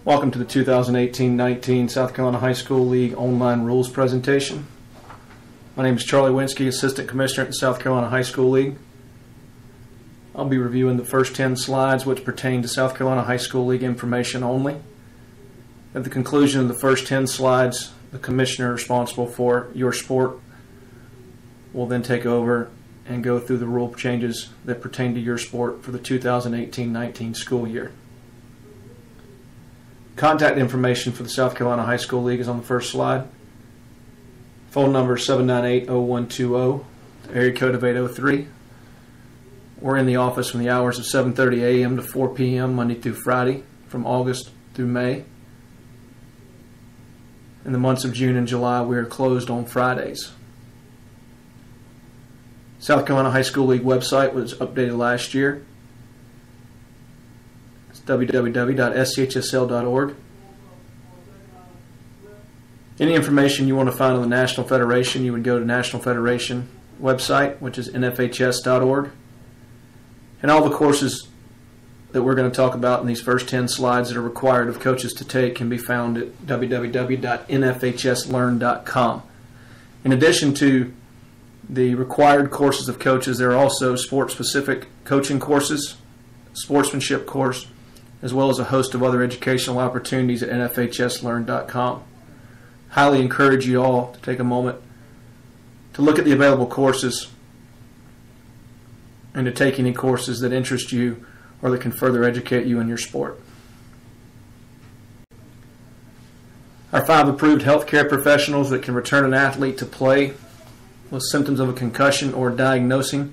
Welcome to the 2018-19 South Carolina High School League online rules presentation. My name is Charlie Winsky, Assistant Commissioner at the South Carolina High School League. I'll be reviewing the first 10 slides which pertain to South Carolina High School League information only. At the conclusion of the first 10 slides, the Commissioner responsible for your sport will then take over and go through the rule changes that pertain to your sport for the 2018-19 school year. Contact information for the South Carolina High School League is on the first slide. Phone number 798-0120, area code of 803. We're in the office from the hours of 7:30 a.m. to 4 p.m. Monday through Friday from August through May. In the months of June and July, we are closed on Fridays. South Carolina High School League website was updated last year. It's www.schsl.org. Any information you want to find on the National Federation, you would go to National Federation website, which is NFHS.org. And all the courses that we're going to talk about in these first 10 slides that are required of coaches to take can be found at www.nfhslearn.com. In addition to the required courses of coaches, there are also sport-specific coaching courses, sportsmanship course, as well as a host of other educational opportunities at nfhslearn.com. Highly encourage you all to take a moment to look at the available courses and to take any courses that interest you or that can further educate you in your sport. Our 5 approved healthcare professionals that can return an athlete to play with symptoms of a concussion or diagnosing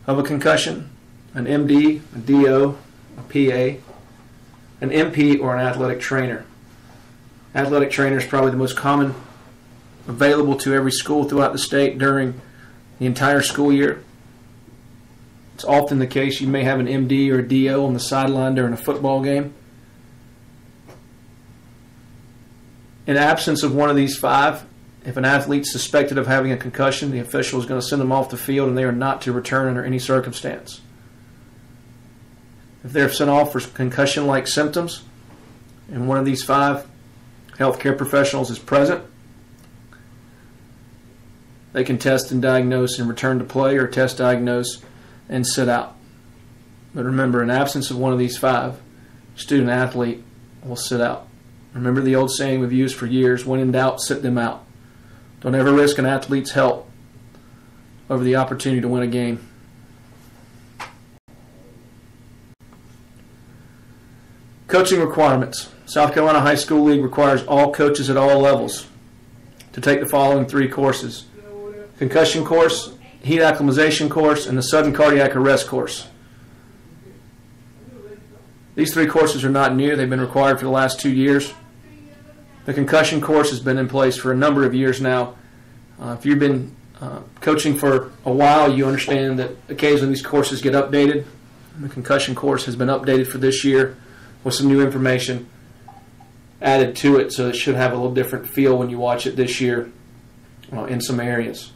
of a concussion: an MD, a DO, a PA, an MP, or an athletic trainer. Athletic trainer is probably the most common available to every school throughout the state during the entire school year. It's often the case you may have an MD or a DO on the sideline during a football game. In absence of one of these 5, if an athlete's suspected of having a concussion, the official is going to send them off the field and they are not to return under any circumstance. If they're sent off for concussion-like symptoms and one of these 5 healthcare professionals is present, they can test and diagnose and return to play, or test, diagnose, and sit out. But remember, in absence of one of these 5, student athlete will sit out. Remember the old saying we've used for years: when in doubt, sit them out. Don't ever risk an athlete's health over the opportunity to win a game. Coaching requirements. South Carolina High School League requires all coaches at all levels to take the following 3 courses: concussion course, heat acclimatization course, and the sudden cardiac arrest course. These 3 courses are not new. They've been required for the last 2 years. The concussion course has been in place for a number of years now. If you've been coaching for a while, you understand that occasionally these courses get updated. The concussion course has been updated for this year with some new information added to it, so it should have a little different feel when you watch it this year in some areas.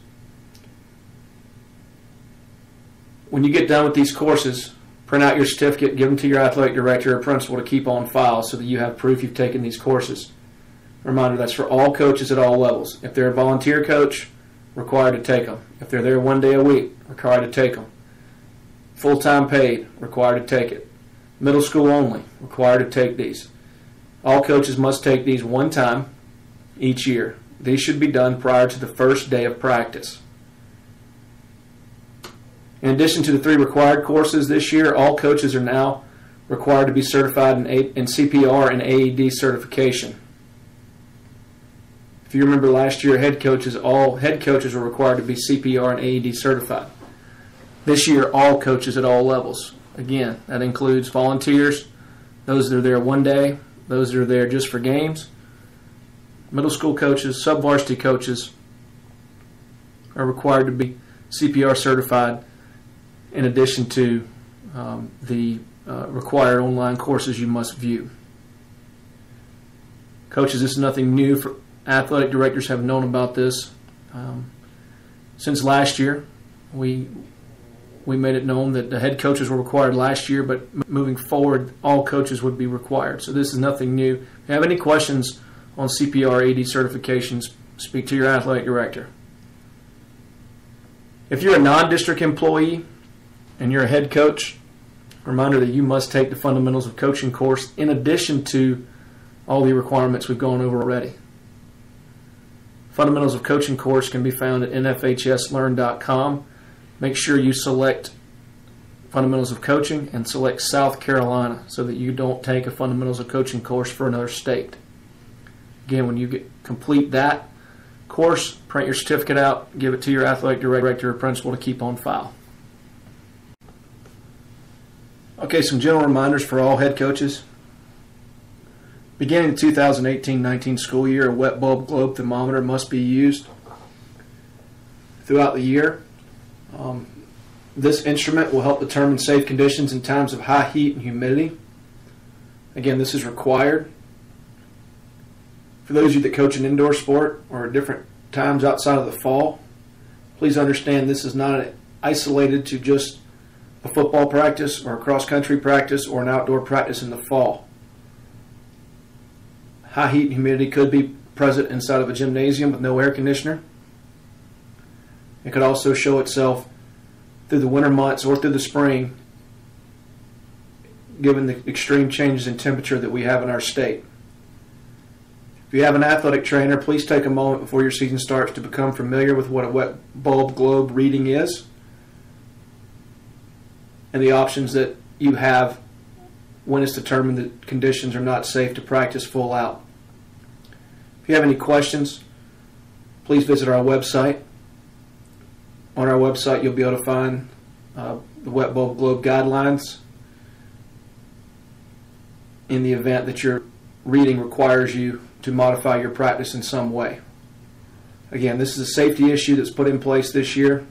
When you get done with these courses, print out your certificate, give them to your athletic director or principal to keep on file so that you have proof you've taken these courses. Reminder, that's for all coaches at all levels. If they're a volunteer coach, required to take them. If they're there 1 day a week, required to take them. Full-time paid, required to take it. Middle school only, required to take these. All coaches must take these 1 time each year. These should be done prior to the first day of practice. In addition to the 3 required courses this year, all coaches are now required to be certified in CPR and AED certification. If you remember last year, all head coaches were required to be CPR and AED certified. This year, all coaches at all levels. Again, that includes volunteers, those that are there 1 day, those that are there just for games. Middle school coaches, sub-varsity coaches are required to be CPR certified, in addition to the required online courses you must view. Coaches, this is nothing new. Athletic directors have known about this since last year. We we made it known that the head coaches were required last year, but moving forward, all coaches would be required. So this is nothing new. If you have any questions on CPR AD certifications, speak to your athletic director. If you're a non-district employee and you're a head coach, reminder that you must take the Fundamentals of Coaching course in addition to all the requirements we've gone over already. Fundamentals of Coaching course can be found at NFHSlearn.com. Make sure you select Fundamentals of Coaching and select South Carolina so that you don't take a Fundamentals of Coaching course for another state. Again, when you complete that course, print your certificate out, give it to your athletic director or principal to keep on file. Okay, some general reminders for all head coaches. Beginning the 2018-19 school year, a wet bulb globe thermometer must be used throughout the year. This instrument will help determine safe conditions in times of high heat and humidity. Again, this is required. For those of you that coach an indoor sport or at different times outside of the fall, please understand this is not isolated to just a football practice or a cross-country practice or an outdoor practice in the fall. High heat and humidity could be present inside of a gymnasium with no air conditioner. It could also show itself through the winter months or through the spring, given the extreme changes in temperature that we have in our state. If you have an athletic trainer, please take a moment before your season starts to become familiar with what a wet bulb globe reading is and the options that you have when it's determined that conditions are not safe to practice full out. If you have any questions, please visit our website. On our website, you'll be able to find the wet bulb globe guidelines in the event that your reading requires you to modify your practice in some way. Again, this is a safety issue that's put in place this year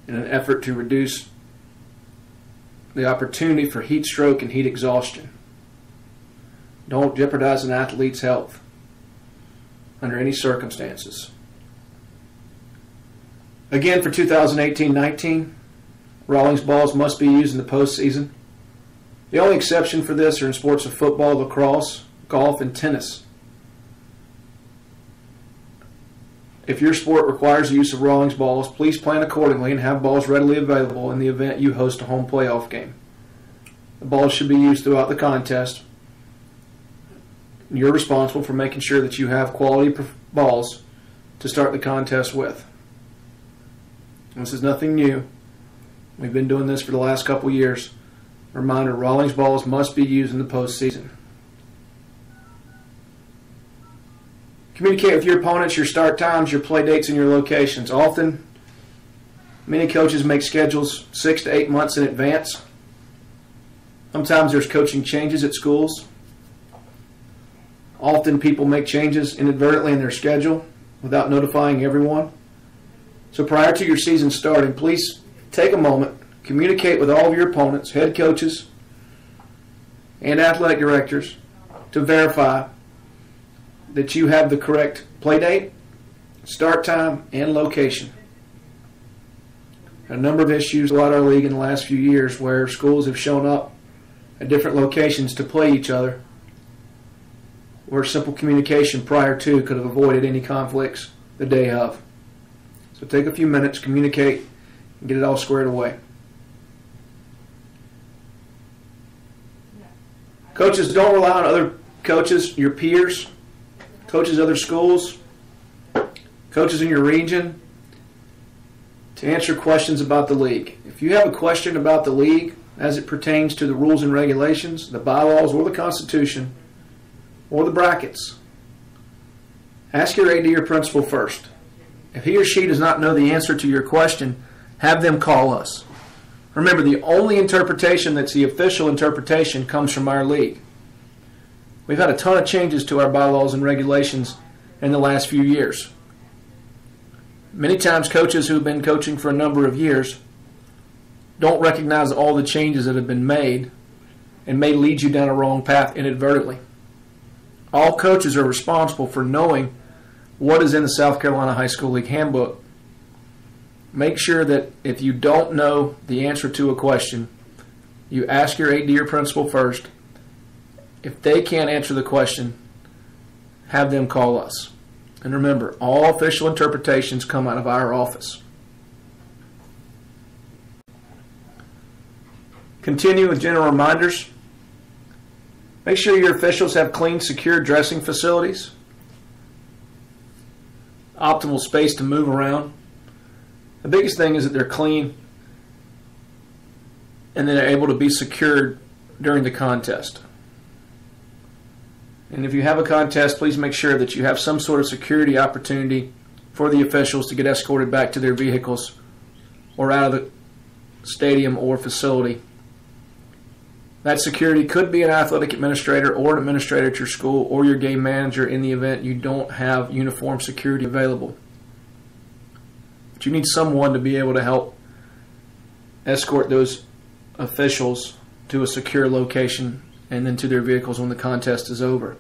in an effort to reduce the opportunity for heat stroke and heat exhaustion. Don't jeopardize an athlete's health under any circumstances. Again, for 2018-19, Rawlings balls must be used in the postseason. The only exception for this are in sports of football, lacrosse, golf, and tennis. If your sport requires the use of Rawlings balls, please plan accordingly and have balls readily available in the event you host a home playoff game. The balls should be used throughout the contest. You're responsible for making sure that you have quality balls to start the contest with. This is nothing new. We've been doing this for the last couple years. Reminder, Rawlings balls must be used in the postseason. Communicate with your opponents your start times, your play dates, and your locations. Often, many coaches make schedules 6 to 8 months in advance. Sometimes there's coaching changes at schools. Often people make changes inadvertently in their schedule without notifying everyone. So prior to your season starting, please take a moment, communicate with all of your opponents, head coaches, and athletic directors to verify that you have the correct play date, start time, and location. A number of issues throughout our league in the last few years where schools have shown up at different locations to play each other, where simple communication prior to could have avoided any conflicts the day of. So take a few minutes, communicate, and get it all squared away. Coaches, don't rely on other coaches, your peers, coaches other schools, coaches in your region to answer questions about the league. If you have a question about the league as it pertains to the rules and regulations, the bylaws, or the Constitution, or the brackets, ask your AD or principal first. If he or she does not know the answer to your question, have them call us. Remember, the only interpretation that's the official interpretation comes from our league. We've had a ton of changes to our bylaws and regulations in the last few years. Many times coaches who've been coaching for a number of years don't recognize all the changes that have been made and may lead you down a wrong path inadvertently. All coaches are responsible for knowing what is in the South Carolina High School League Handbook, make sure that if you don't know the answer to a question, you ask your AD or principal first. If they can't answer the question, have them call us. And remember, all official interpretations come out of our office. Continue with general reminders. Make sure your officials have clean, secure dressing facilities, optimal space to move around. The biggest thing is that they're clean and then they're able to be secured during the contest. And if you have a contest, please make sure that you have some sort of security opportunity for the officials to get escorted back to their vehicles or out of the stadium or facility. That security could be an athletic administrator or an administrator at your school or your game manager in the event you don't have uniform security available. But you need someone to be able to help escort those officials to a secure location and then to their vehicles when the contest is over.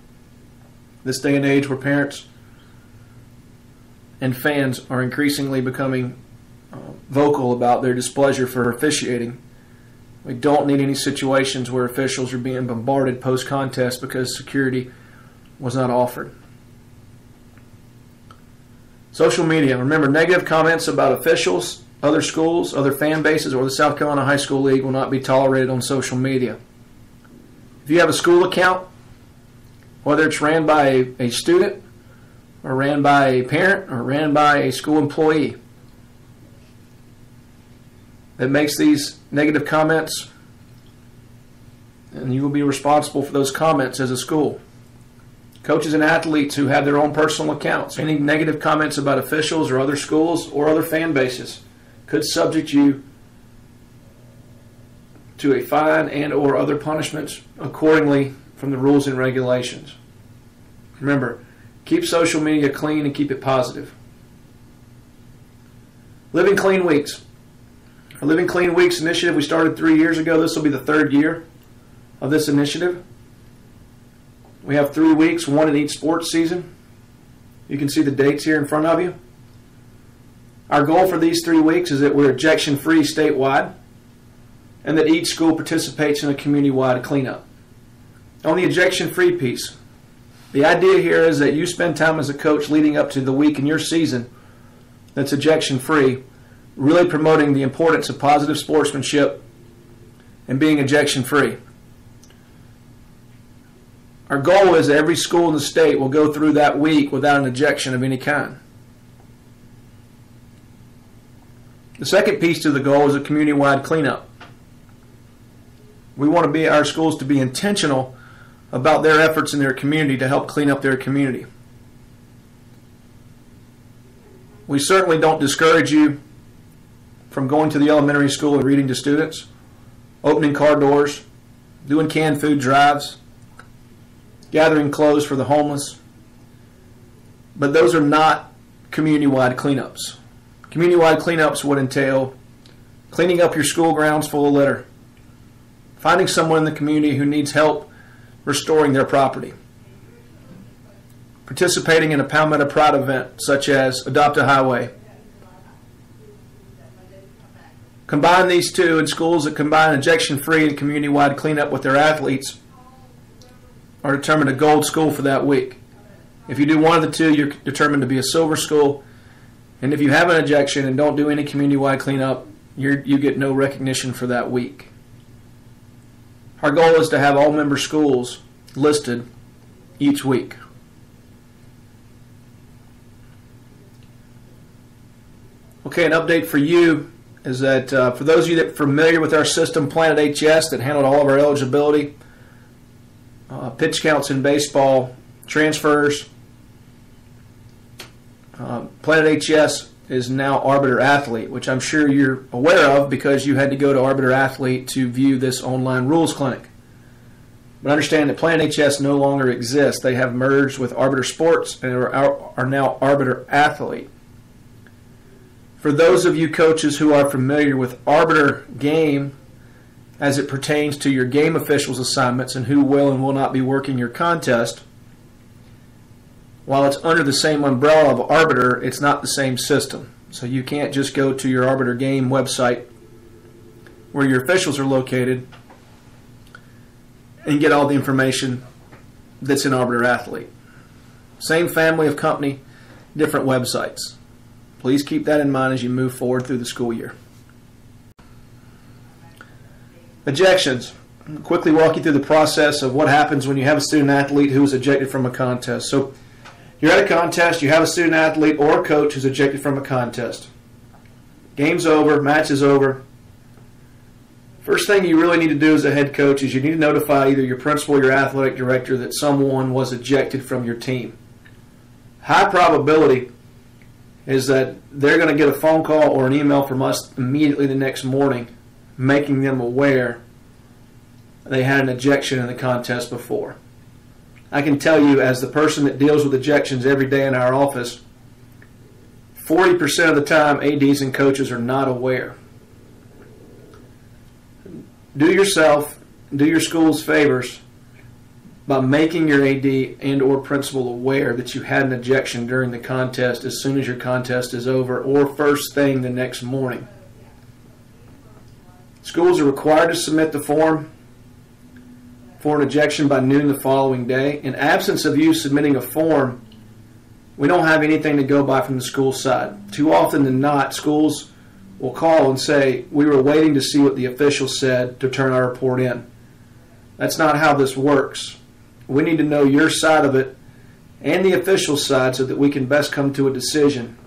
This day and age where parents and fans are increasingly becoming vocal about their displeasure for officiating, we don't need any situations where officials are being bombarded post-contest because security was not offered. Social media. Remember, negative comments about officials, other schools, other fan bases, or the South Carolina High School League will not be tolerated on social media. If you have a school account, whether it's ran by a student or ran by a parent or ran by a school employee, that makes these negative comments, and you will be responsible for those comments as a school. Coaches and athletes who have their own personal accounts, any negative comments about officials or other schools or other fan bases could subject you to a fine and or other punishments accordingly from the rules and regulations. Remember, keep social media clean and keep it positive. Living Clean Weeks. Our Living Clean Weeks initiative we started 3 years ago. This will be the third year of this initiative. We have 3 weeks, one in each sports season. You can see the dates here in front of you. Our goal for these 3 weeks is that we're ejection-free statewide and that each school participates in a community-wide cleanup. On the ejection-free piece, the idea here is that you spend time as a coach leading up to the week in your season that's ejection-free, really promoting the importance of positive sportsmanship and being ejection-free. Our goal is that every school in the state will go through that week without an ejection of any kind. The second piece to the goal is a community-wide cleanup. We want our schools to be intentional about their efforts in their community to help clean up their community. We certainly don't discourage you from going to the elementary school and reading to students, opening car doors, doing canned food drives, gathering clothes for the homeless. But those are not community-wide cleanups. Community-wide cleanups would entail cleaning up your school grounds full of litter, finding someone in the community who needs help restoring their property, participating in a Palmetto Pride event such as Adopt a Highway. Combine these two, and schools that combine ejection-free and community-wide cleanup with their athletes are determined a gold school for that week. If you do one of the two, you're determined to be a silver school. And if you have an ejection and don't do any community-wide cleanup, you get no recognition for that week. Our goal is to have all member schools listed each week. Okay, an update for you is that for those of you that are familiar with our system, Planet HS, that handled all of our eligibility, pitch counts in baseball, transfers, Planet HS is now Arbiter Athlete, which I'm sure you're aware of because you had to go to Arbiter Athlete to view this online rules clinic. But understand that Planet HS no longer exists. They have merged with Arbiter Sports and are now Arbiter Athlete. For those of you coaches who are familiar with Arbiter Game as it pertains to your game officials assignments and who will and will not be working your contest, while it's under the same umbrella of Arbiter, it's not the same system. So you can't just go to your Arbiter Game website where your officials are located and get all the information that's in Arbiter Athlete. Same family of company, different websites. Please keep that in mind as you move forward through the school year. Ejections. I'll quickly walk you through the process of what happens when you have a student athlete who is ejected from a contest. So you're at a contest, you have a student athlete or a coach who's ejected from a contest. Game's over, match is over. First thing you really need to do as a head coach is you need to notify either your principal or your athletic director that someone was ejected from your team. High probability is that they're going to get a phone call or an email from us immediately the next morning making them aware they had an ejection in the contest before. I can tell you, as the person that deals with ejections every day in our office, 40% of the time ADs and coaches are not aware. Do yourself, do your schools favors by making your AD and or principal aware that you had an ejection during the contest as soon as your contest is over or first thing the next morning. Schools are required to submit the form for an ejection by noon the following day. In absence of you submitting a form, we don't have anything to go by from the school side. Too often than not, schools will call and say, we were waiting to see what the official said to turn our report in. That's not how this works. We need to know your side of it and the official side so that we can best come to a decision.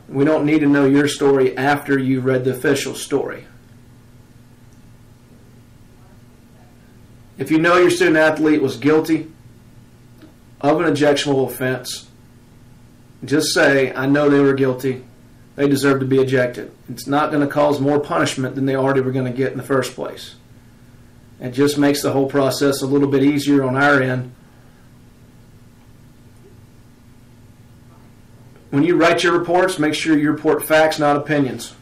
We don't need to know your story after you read the official story. If you know your student athlete was guilty of an ejectionable offense, just say, I know they were guilty. They deserve to be ejected. It's not going to cause more punishment than they already were going to get in the first place. It just makes the whole process a little bit easier on our end. When you write your reports, make sure you report facts, not opinions.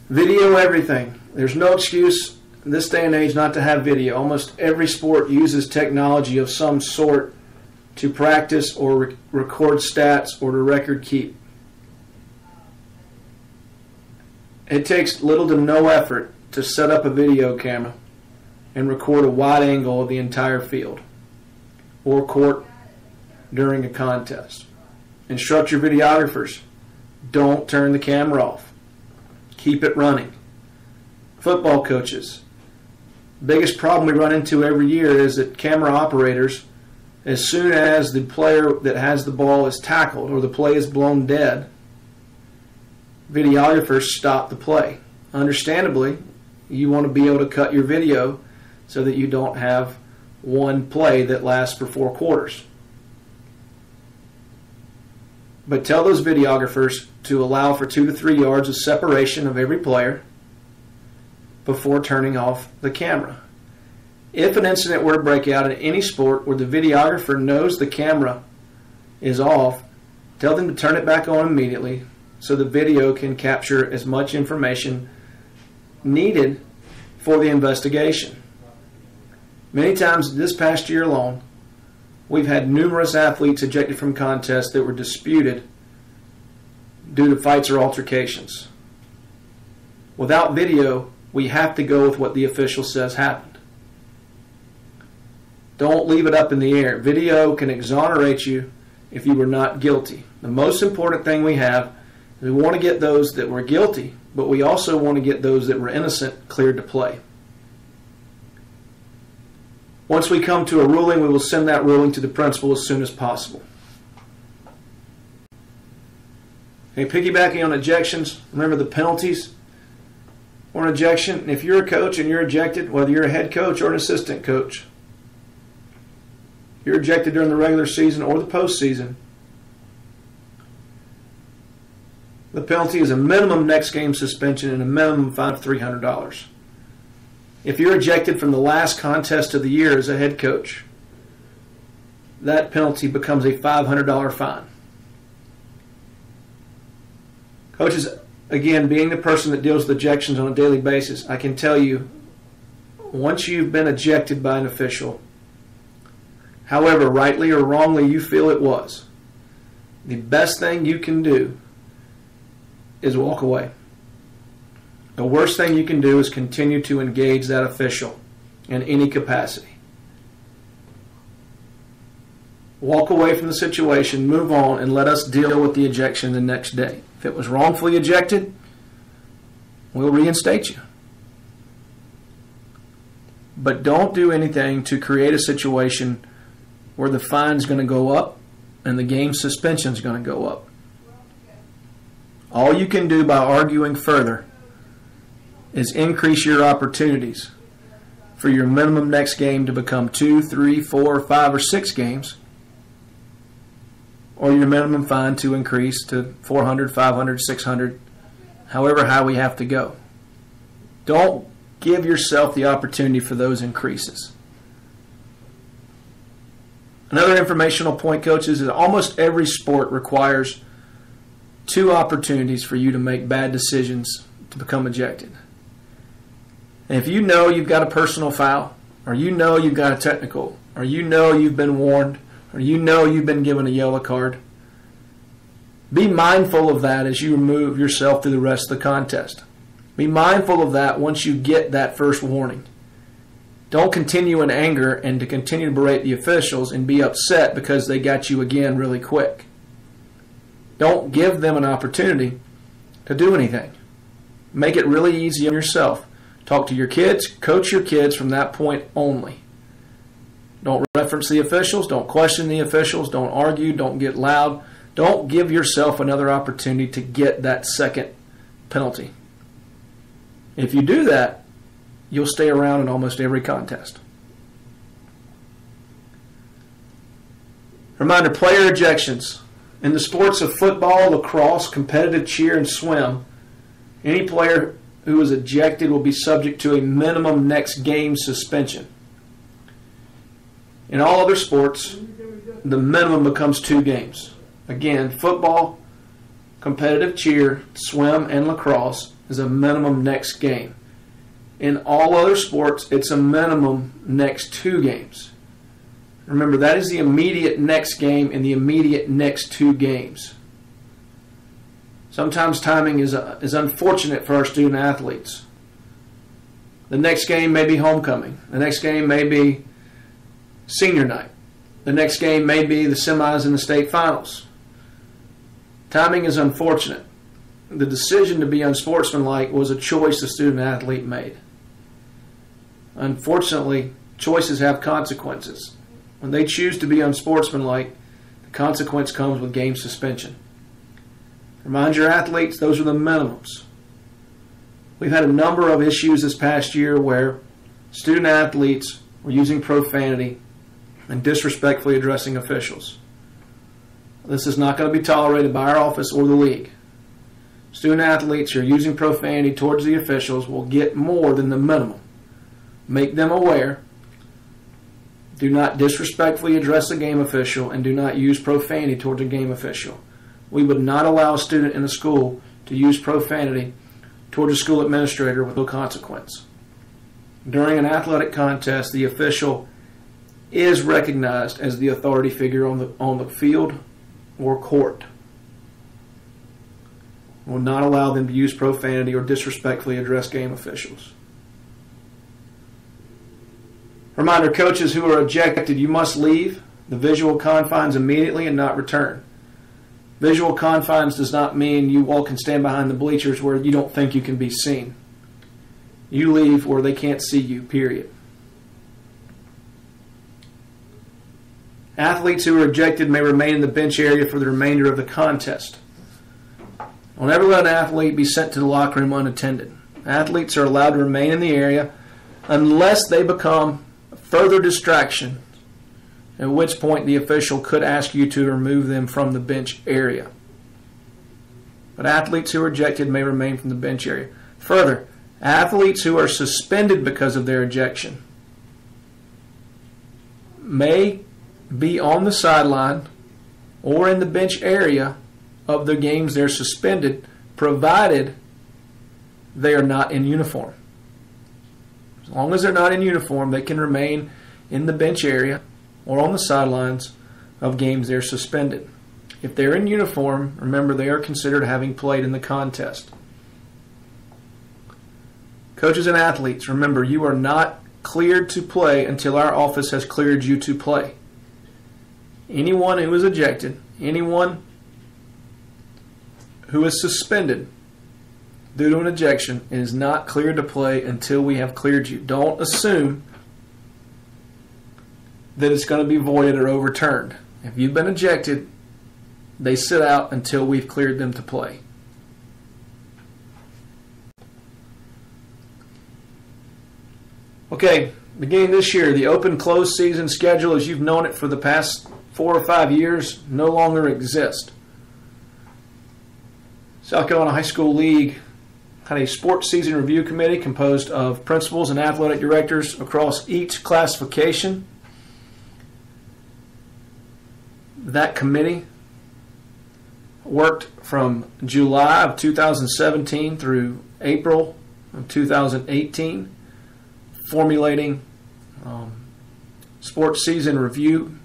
Video everything. There's no excuse in this day and age not to have video. Almost every sport uses technology of some sort to practice or record stats or to record keep. It takes little to no effort to set up a video camera and record a wide angle of the entire field or court during a contest. Instruct your videographers. Don't turn the camera off. Keep it running. Football coaches. Biggest problem we run into every year is that camera operators, as soon as the player that has the ball is tackled or the play is blown dead, videographers stop the play. Understandably, you want to be able to cut your video so that you don't have one play that lasts for 4 quarters. But tell those videographers to allow for 2 to 3 yards of separation of every player before turning off the camera. If an incident were to break out in any sport where the videographer knows the camera is off, tell them to turn it back on immediately so the video can capture as much information needed for the investigation. Many times this past year alone, we've had numerous athletes ejected from contests that were disputed due to fights or altercations. Without video, we have to go with what the official says happened. Don't leave it up in the air. Video can exonerate you if you were not guilty. The most important thing we have is we want to get those that were guilty, but we also want to get those that were innocent cleared to play. Once we come to a ruling, we will send that ruling to the principal as soon as possible. Okay, piggybacking on ejections, remember the penalties for an ejection. If you're a coach and you're ejected, whether you're a head coach or an assistant coach, you're ejected during the regular season or the postseason, the penalty is a minimum next game suspension and a minimum fine of $300. If you're ejected from the last contest of the year as a head coach, that penalty becomes a $500 fine. Coaches, again, being the person that deals with ejections on a daily basis, I can tell you, once you've been ejected by an official, however rightly or wrongly you feel it was, the best thing you can do is walk away. The worst thing you can do is continue to engage that official in any capacity. Walk away from the situation, move on, and let us deal with the ejection the next day. If it was wrongfully ejected, we'll reinstate you. But don't do anything to create a situation where the fine's going to go up and the game suspension's going to go up. All you can do by arguing further is increase your opportunities for your minimum next game to become 2, 3, 4, 5, or 6 games, or your minimum fine to increase to 400, 500, 600, however high we have to go. Don't give yourself the opportunity for those increases. Another informational point, coaches, is that almost every sport requires 2 opportunities for you to make bad decisions to become ejected. And if you know you've got a personal foul, or you know you've got a technical, or you know you've been warned, or you know you've been given a yellow card, be mindful of that as you move yourself through the rest of the contest. Be mindful of that once you get that first warning. Don't continue in anger and to continue to berate the officials and be upset because they got you again really quick. Don't give them an opportunity to do anything. Make it really easy on yourself. Talk to your kids, coach your kids from that point only. Don't reference the officials, don't question the officials, don't argue, don't get loud. Don't give yourself another opportunity to get that second penalty. If you do that, you'll stay around in almost every contest. Reminder, player ejections. In the sports of football, lacrosse, competitive cheer, and swim, any player who is ejected will be subject to a minimum next game suspension. In all other sports, the minimum becomes 2 games. Again, football, competitive cheer, swim, and lacrosse is a minimum next game. In all other sports, it's a minimum next 2 games. Remember, that is the immediate next game and the immediate next 2 games. Sometimes timing is unfortunate for our student athletes. The next game may be homecoming. The next game may be senior night. The next game may be the semis and the state finals. Timing is unfortunate. The decision to be unsportsmanlike was a choice the student athlete made. Unfortunately, choices have consequences. When they choose to be unsportsmanlike, the consequence comes with game suspension. Remind your athletes, those are the minimums. We've had a number of issues this past year where student athletes were using profanity and disrespectfully addressing officials. This is not going to be tolerated by our office or the league. Student athletes who are using profanity towards the officials will get more than the minimum. Make them aware. Do not disrespectfully address a game official and do not use profanity towards a game official. We would not allow a student in a school to use profanity towards a school administrator with no consequence. During an athletic contest, the official is recognized as the authority figure on the field or court. We will not allow them to use profanity or disrespectfully address game officials. Reminder, coaches who are ejected, you must leave the visual confines immediately and not return. Visual confines does not mean you walk and stand behind the bleachers where you don't think you can be seen. You leave where they can't see you, period. Athletes who are ejected may remain in the bench area for the remainder of the contest. Don't ever let an athlete be sent to the locker room unattended. Athletes are allowed to remain in the area unless they become a further distraction, at which point the official could ask you to remove them from the bench area. But athletes who are ejected may remain from the bench area. Further, athletes who are suspended because of their ejection may be on the sideline or in the bench area of the games they're suspended, provided they are not in uniform. As long as they're not in uniform, they can remain in the bench area or on the sidelines of games they're suspended. If they're in uniform, remember they are considered having played in the contest. Coaches and athletes, remember you are not cleared to play until our office has cleared you to play. Anyone who is ejected, anyone who is suspended due to an ejection is not cleared to play until we have cleared you. Don't assume that it's going to be voided or overturned. If you've been ejected, they sit out until we've cleared them to play. Okay, beginning this year, the open-close season schedule as you've known it for the past 4 or 5 years no longer exists. South Carolina High School League had a sports season review committee composed of principals and athletic directors across each classification. That committee worked from July of 2017 through April of 2018, formulating sports season review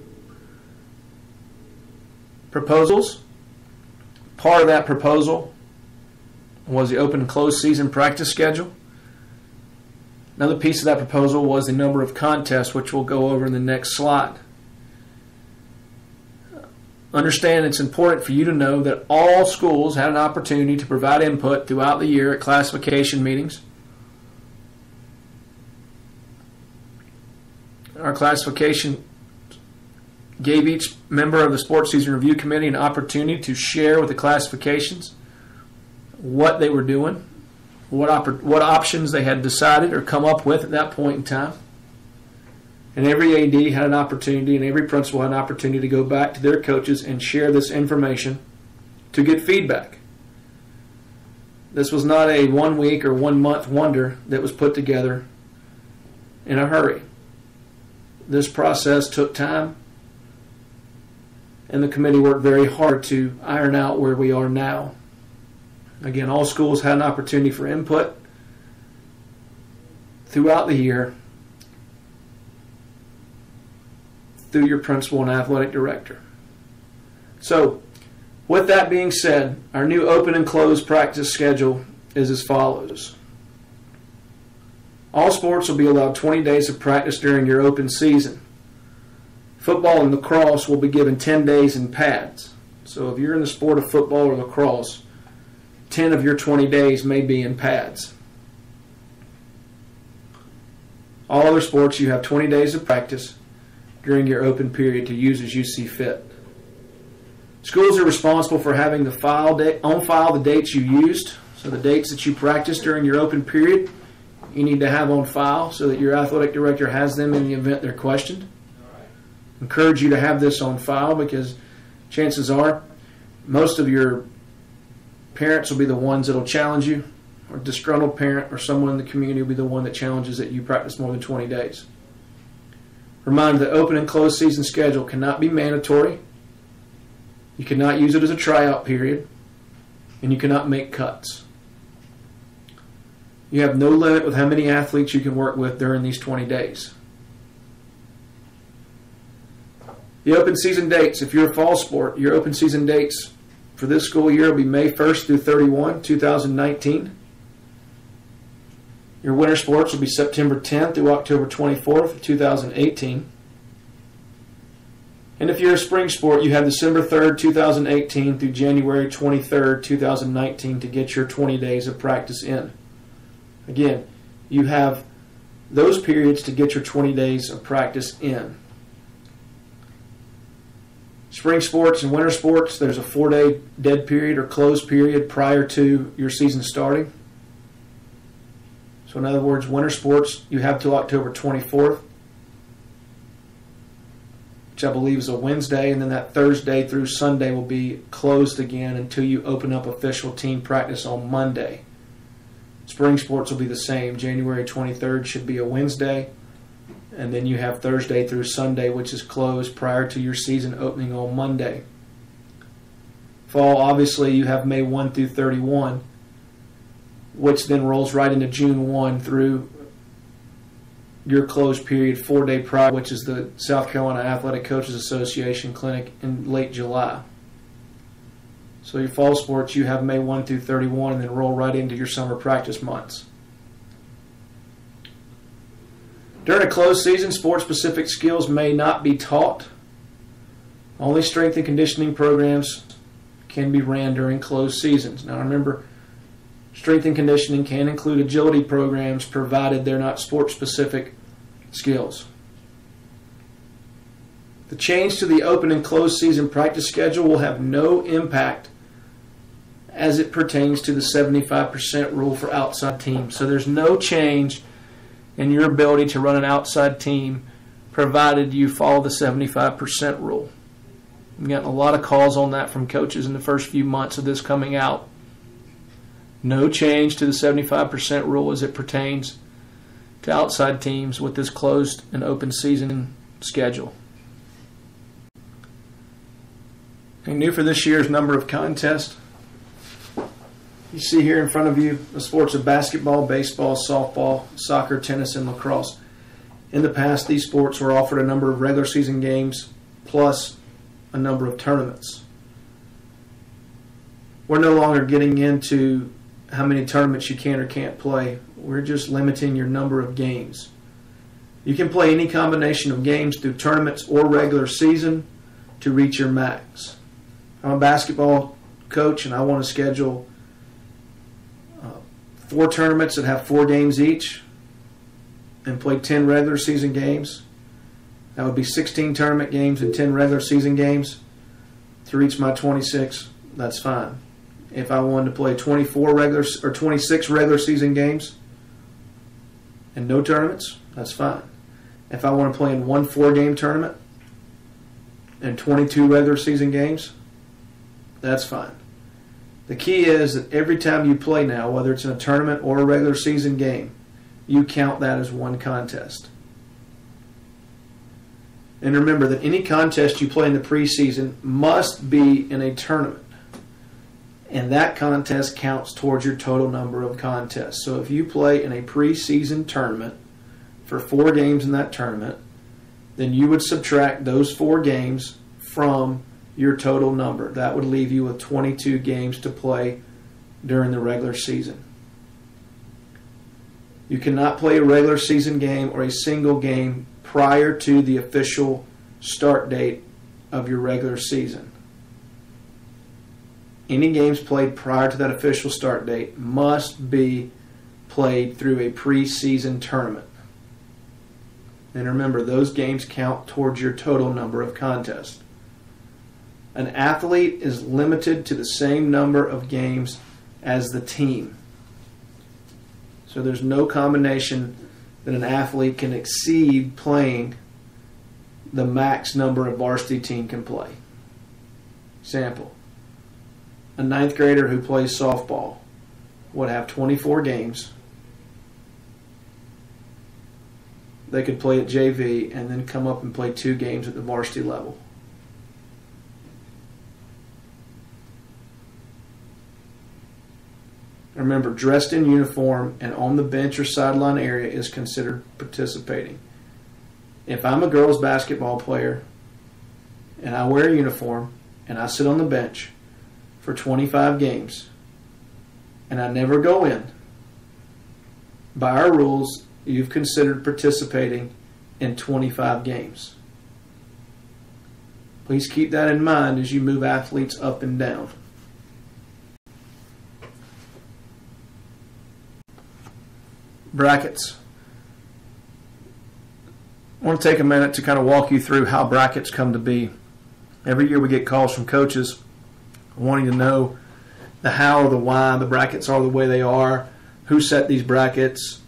proposals. Part of that proposal was the open and closed season practice schedule. Another piece of that proposal was the number of contests, which we'll go over in the next slide. Understand it's important for you to know that all schools had an opportunity to provide input throughout the year at classification meetings. Our classification gave each member of the Sports Season Review Committee an opportunity to share with the classifications what they were doing, what options they had decided or come up with at that point in time. And every AD had an opportunity, and every principal had an opportunity to go back to their coaches and share this information to get feedback. This was not a 1 week or 1 month wonder that was put together in a hurry. This process took time, and the committee worked very hard to iron out where we are now. Again, all schools had an opportunity for input throughout the year through your principal and athletic director. So, with that being said, our new open and closed practice schedule is as follows. All sports will be allowed 20 days of practice during your open season. Football and lacrosse will be given 10 days in pads. So if you're in the sport of football or lacrosse, 10 of your 20 days may be in pads. All other sports, you have 20 days of practice during your open period to use as you see fit. Schools are responsible for having on file the dates you used. So the dates that you practiced during your open period, you need to have on file so that your athletic director has them in the event they're questioned. Encourage you to have this on file because chances are most of your parents will be the ones that will challenge you, or a disgruntled parent or someone in the community will be the one that challenges that you practice more than 20 days. Reminder that open and closed season schedule cannot be mandatory. You cannot use it as a tryout period, and you cannot make cuts. You have no limit with how many athletes you can work with during these 20 days. The open season dates, if you're a fall sport, your open season dates for this school year will be May 1st through 31, 2019. Your winter sports will be September 10th through October 24th, 2018. And if you're a spring sport, you have December 3rd, 2018 through January 23rd, 2019 to get your 20 days of practice in. Again, you have those periods to get your 20 days of practice in. Spring sports and winter sports, there's a 4-day dead period or closed period prior to your season starting. So in other words, winter sports, you have till October 24th, which I believe is a Wednesday, and then that Thursday through Sunday will be closed again until you open up official team practice on Monday. Spring sports will be the same. January 23rd should be a Wednesday, and then you have Thursday through Sunday, which is closed prior to your season opening on Monday. Fall, obviously, you have May 1 through 31, which then rolls right into June 1 through your closed period 4-day prior, which is the South Carolina Athletic Coaches Association Clinic in late July. So your fall sports, you have May 1 through 31 and then roll right into your summer practice months. During a closed season, sport-specific skills may not be taught. Only strength and conditioning programs can be ran during closed seasons. Now remember, strength and conditioning can include agility programs provided they're not sport-specific skills. The change to the open and closed season practice schedule will have no impact as it pertains to the 75% rule for outside teams. So there's no change in your ability to run an outside team provided you follow the 75% rule. I'm getting a lot of calls on that from coaches in the first few months of this coming out. No change to the 75% rule as it pertains to outside teams with this closed and open season schedule. And new for this year's number of contests. You see here in front of you the sports of basketball, baseball, softball, soccer, tennis, and lacrosse. In the past, these sports were offered a number of regular season games plus a number of tournaments. We're no longer getting into how many tournaments you can or can't play. We're just limiting your number of games. You can play any combination of games through tournaments or regular season to reach your max. I'm a basketball coach and I want to schedule 4 tournaments that have 4 games each and play 10 regular season games. That would be 16 tournament games and 10 regular season games to reach my 26. That's fine. If I wanted to play 26 regular season games and no tournaments, that's fine. If I want to play in one 4-game tournament and 22 regular season games, that's fine. The key is that every time you play now, whether it's in a tournament or a regular season game, you count that as one contest. And remember that any contest you play in the preseason must be in a tournament. And that contest counts towards your total number of contests. So if you play in a preseason tournament for 4 games in that tournament, then you would subtract those 4 games from your total number. That would leave you with 22 games to play during the regular season. You cannot play a regular season game or a single game prior to the official start date of your regular season. Any games played prior to that official start date must be played through a preseason tournament. And remember, those games count towards your total number of contests. An athlete is limited to the same number of games as the team. So there's no combination that an athlete can exceed playing the max number a varsity team can play. Example, a 9th grader who plays softball would have 24 games. They could play at JV and then come up and play 2 games at the varsity level. Remember, dressed in uniform and on the bench or sideline area is considered participating. If I'm a girls basketball player and I wear a uniform and I sit on the bench for 25 games and I never go in, by our rules, you've considered participating in 25 games. Please keep that in mind as you move athletes up and down. Brackets. I want to take a minute to kind of walk you through how brackets come to be. Every year we get calls from coaches wanting to know the how or the why the brackets are the way they are, who set these brackets.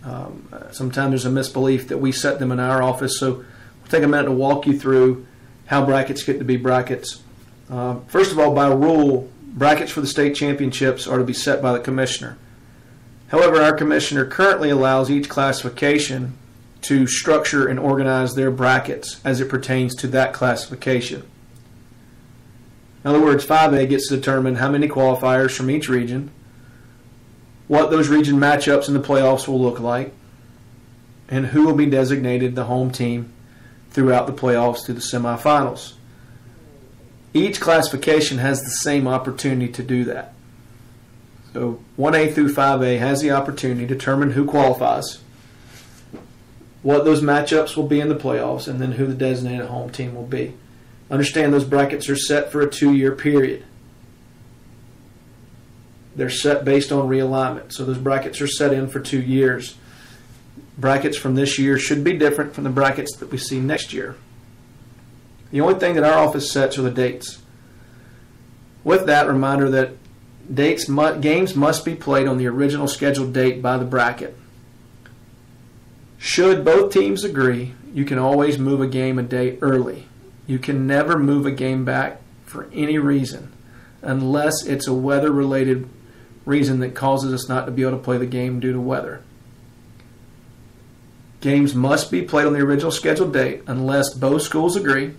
Sometimes there's a misbelief that we set them in our office, so we'll take a minute to walk you through how brackets get to be brackets. First of all, by rule, brackets for the state championships are to be set by the commissioner. However, our commissioner currently allows each classification to structure and organize their brackets as it pertains to that classification. In other words, 5A gets to determine how many qualifiers from each region, what those region matchups in the playoffs will look like, and who will be designated the home team throughout the playoffs to the semifinals. Each classification has the same opportunity to do that. So 1A through 5A has the opportunity to determine who qualifies, what those matchups will be in the playoffs, and then who the designated home team will be. Understand those brackets are set for a 2-year period. They're set based on realignment. So those brackets are set in for 2 years. Brackets from this year should be different from the brackets that we see next year. The only thing that our office sets are the dates. With that, reminder that games must be played on the original scheduled date by the bracket. Should both teams agree, you can always move a game a day early. You can never move a game back for any reason unless it's a weather-related reason that causes us not to be able to play the game due to weather. Games must be played on the original scheduled date unless both schools agree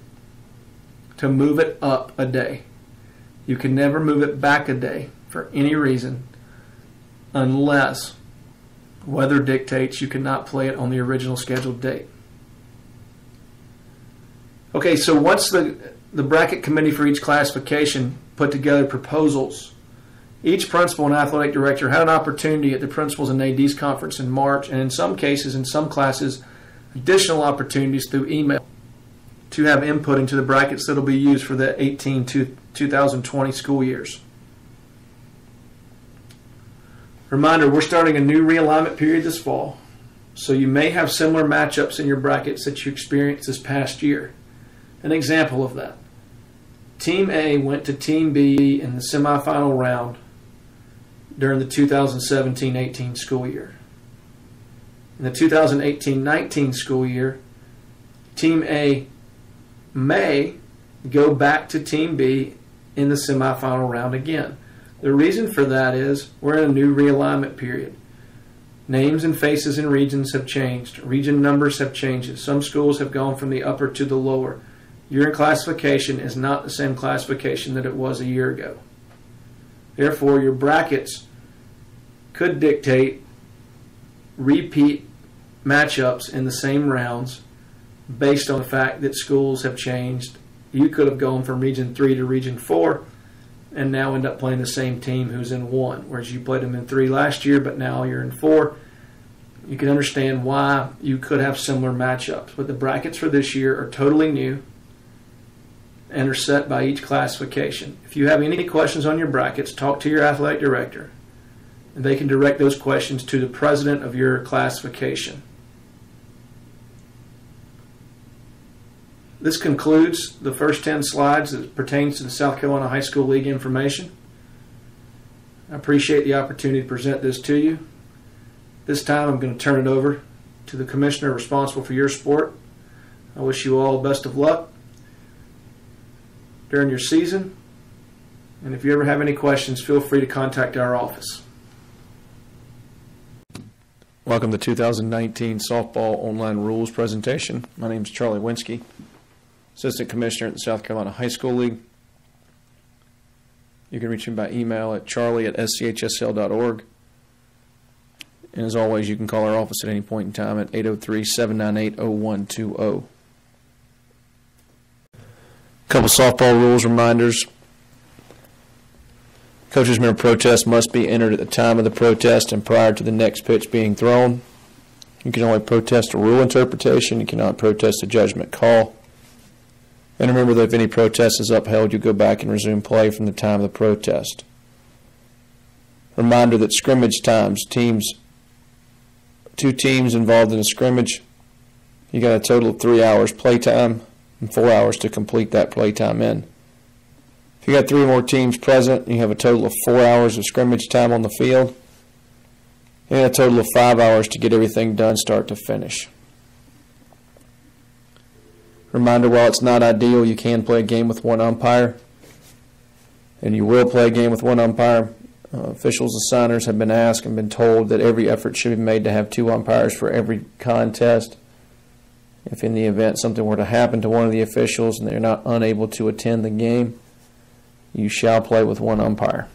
to move it up a day. You can never move it back a day for any reason unless weather dictates you cannot play it on the original scheduled date. Okay, so once the bracket committee for each classification put together proposals, each principal and athletic director had an opportunity at the principals and ADs conference in March, and in some cases, in some classes, additional opportunities through email to have input into the brackets that will be used for the 18 to 2020 school years. Reminder, we're starting a new realignment period this fall, so you may have similar matchups in your brackets that you experienced this past year. An example of that: Team A went to Team B in the semifinal round during the 2017-18 school year. In the 2018-19 school year, Team A may go back to Team B in the semifinal round again. The reason for that is we're in a new realignment period. Names and faces in regions have changed. Region numbers have changed. Some schools have gone from the upper to the lower. Your classification is not the same classification that it was a year ago. Therefore, your brackets could dictate repeat matchups in the same rounds based on the fact that schools have changed. You could have gone from Region 3 to Region 4 and now end up playing the same team who's in 1, whereas you played them in 3 last year, but now you're in 4. You can understand why you could have similar matchups. But the brackets for this year are totally new and are set by each classification. If you have any questions on your brackets, talk to your athletic director, and they can direct those questions to the president of your classification. This concludes the first 10 slides that pertains to the South Carolina High School League information. I appreciate the opportunity to present this to you. This time I'm going to turn it over to the commissioner responsible for your sport. I wish you all the best of luck during your season, and if you ever have any questions, feel free to contact our office. Welcome to 2019 Softball Online Rules presentation. My name is Charlie Winsky, Assistant Commissioner at the South Carolina High School League. You can reach me by email at charlie@schsl.org. And as always, you can call our office at any point in time at 803-798-0120. Couple softball rules reminders. Coach's member protest must be entered at the time of the protest and prior to the next pitch being thrown. You can only protest a rule interpretation. You cannot protest a judgment call. And remember that if any protest is upheld, you go back and resume play from the time of the protest. Reminder that scrimmage times, two teams involved in a scrimmage, you got a total of 3 hours playtime and 4 hours to complete that playtime in. If you got 3 more teams present, you have a total of 4 hours of scrimmage time on the field and a total of 5 hours to get everything done start to finish. Reminder, while it's not ideal, you can play a game with one umpire, and you will play a game with one umpire. Officials, assigners have been asked and been told that every effort should be made to have 2 umpires for every contest. If in the event something were to happen to one of the officials and they're not unable to attend the game, you shall play with one umpire.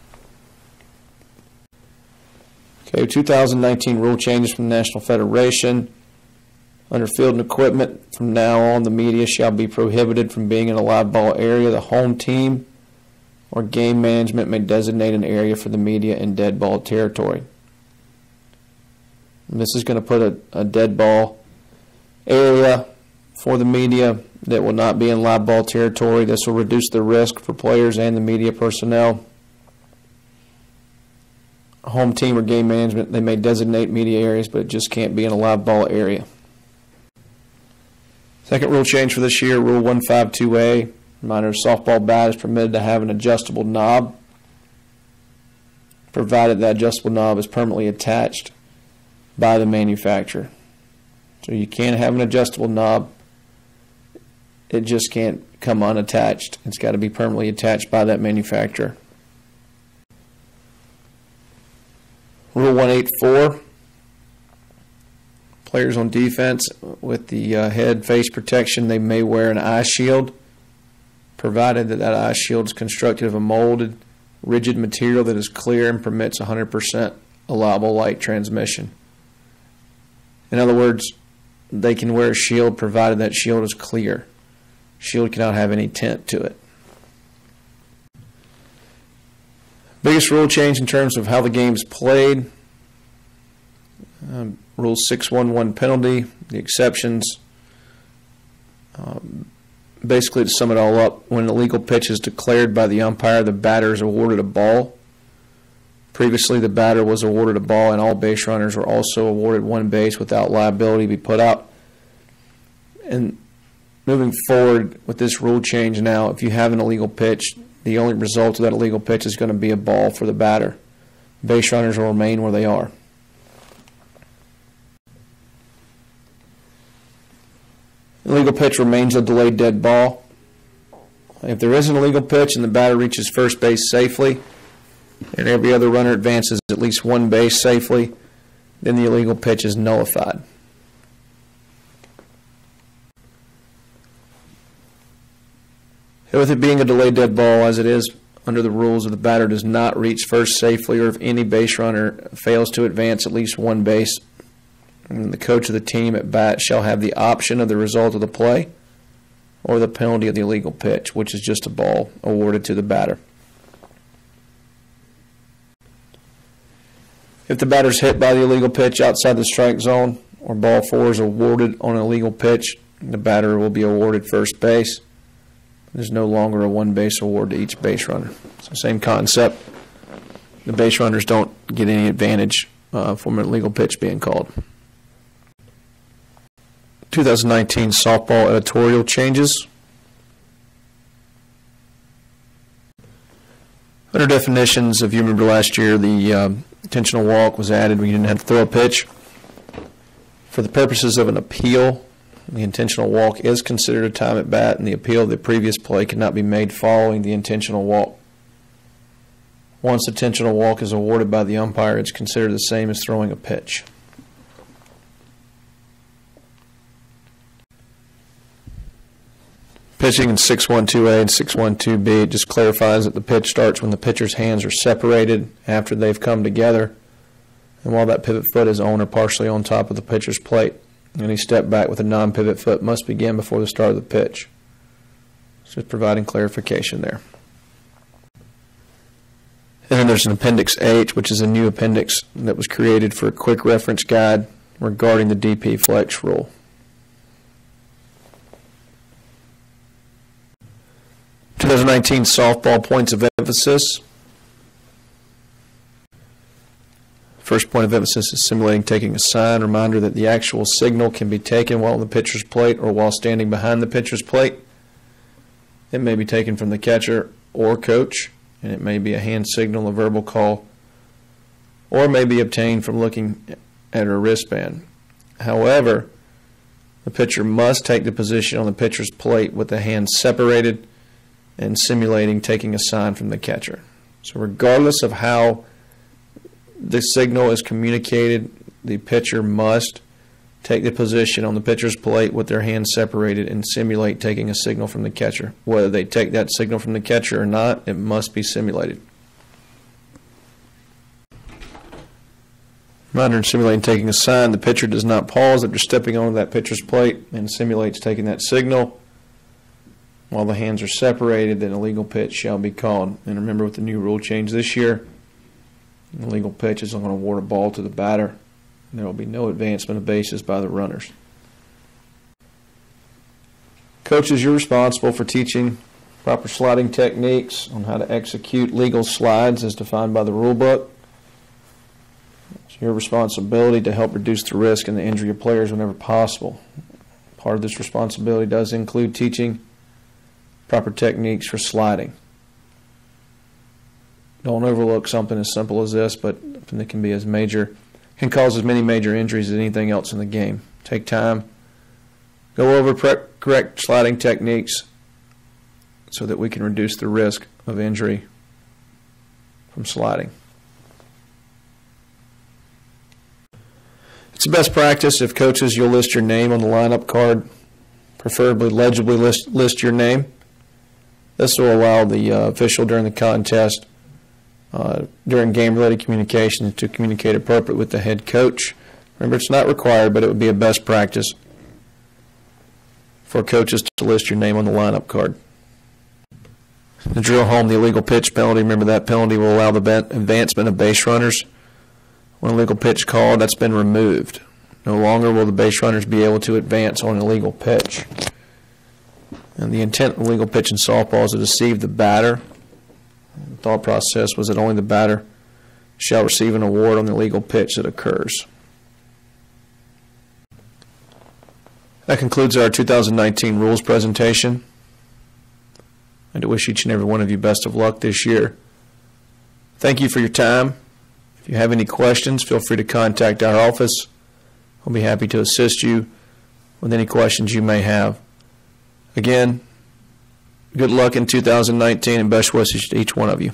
Okay, 2019 rule changes from the National Federation. Under field and equipment, from now on, the media shall be prohibited from being in a live ball area. The home team or game management may designate an area for the media in dead ball territory. And this is going to put a dead ball area for the media that will not be in live ball territory. This will reduce the risk for players and the media personnel. Home team or game management, they may designate media areas, but it just can't be in a live ball area. Second rule change for this year, Rule 152A. Reminder, softball bat is permitted to have an adjustable knob, provided that adjustable knob is permanently attached by the manufacturer. So you can have an adjustable knob. It just can't come unattached. It's got to be permanently attached by that manufacturer. Rule 184. Players on defense with the head face protection, they may wear an eye shield, provided that eye shield is constructed of a molded, rigid material that is clear and permits 100% allowable light transmission. In other words, they can wear a shield provided that shield is clear. Shield cannot have any tint to it. Biggest rule change in terms of how the game is played. Rule 611 penalty, the exceptions. Basically, to sum it all up, when an illegal pitch is declared by the umpire, the batter is awarded a ball. Previously, the batter was awarded a ball, and all base runners were also awarded one base without liability to be put out. And moving forward with this rule change now, if you have an illegal pitch, the only result of that illegal pitch is going to be a ball for the batter. Base runners will remain where they are. Illegal pitch remains a delayed dead ball. If there is an illegal pitch and the batter reaches first base safely and every other runner advances at least one base safely, then the illegal pitch is nullified. With it being a delayed dead ball, as it is under the rules, if the batter does not reach first safely or if any base runner fails to advance at least one base, and the coach of the team at bat shall have the option of the result of the play or the penalty of the illegal pitch, which is just a ball awarded to the batter. If the batter is hit by the illegal pitch outside the strike zone or ball four is awarded on an illegal pitch, the batter will be awarded first base. There's no longer a one base award to each base runner. So same concept. The base runners don't get any advantage from an illegal pitch being called. 2019 softball editorial changes. Under definitions, if you remember last year, the intentional walk was added when you didn't have to throw a pitch. For the purposes of an appeal, the intentional walk is considered a time at bat, and the appeal of the previous play cannot be made following the intentional walk. Once the intentional walk is awarded by the umpire, it's considered the same as throwing a pitch. Pitching in 612A and 612B, it just clarifies that the pitch starts when the pitcher's hands are separated after they've come together, and while that pivot foot is on or partially on top of the pitcher's plate. Any step back with a non-pivot foot must begin before the start of the pitch. So just providing clarification there. And then there's an Appendix H, which is a new appendix that was created for a quick reference guide regarding the DP flex rule. (2019) softball points of emphasis. First point of emphasis is simulating taking a sign. Reminder that the actual signal can be taken while on the pitcher's plate or while standing behind the pitcher's plate. It may be taken from the catcher or coach, and it may be a hand signal, a verbal call, or may be obtained from looking at her wristband. However, the pitcher must take the position on the pitcher's plate with the hands separated and simulating taking a sign from the catcher. So regardless of how the signal is communicated, the pitcher must take the position on the pitcher's plate with their hands separated and simulate taking a signal from the catcher. Whether they take that signal from the catcher or not, it must be simulated. Reminder in simulating taking a sign, the pitcher does not pause after stepping onto that pitcher's plate and simulates taking that signal. While the hands are separated, then a legal pitch shall be called. And remember, with the new rule change this year, the legal pitch is going to award a ball to the batter. There will be no advancement of bases by the runners. Coaches, you're responsible for teaching proper sliding techniques on how to execute legal slides as defined by the rule book. It's your responsibility to help reduce the risk and the injury of players whenever possible. Part of this responsibility does include teaching proper techniques for sliding. Don't overlook something as simple as this, but something that can cause as many major injuries as anything else in the game. Take time, go over correct sliding techniques so that we can reduce the risk of injury from sliding. It's the best practice if coaches, you'll list your name on the lineup card, preferably legibly list your name. This will allow the official during the contest, during game-related communication, to communicate appropriately with the head coach. Remember, it's not required, but it would be a best practice for coaches to list your name on the lineup card. To drill home the illegal pitch penalty, remember that penalty will allow the advancement of base runners. When a legal pitch called, that's been removed. No longer will the base runners be able to advance on an illegal pitch. And the intent of the legal pitch in softball is to deceive the batter. The thought process was that only the batter shall receive an award on the illegal pitch that occurs. That concludes our 2019 rules presentation. And to wish each and every one of you best of luck this year. Thank you for your time. If you have any questions, feel free to contact our office. We'll be happy to assist you with any questions you may have. Again, good luck in 2019 and best wishes to each one of you.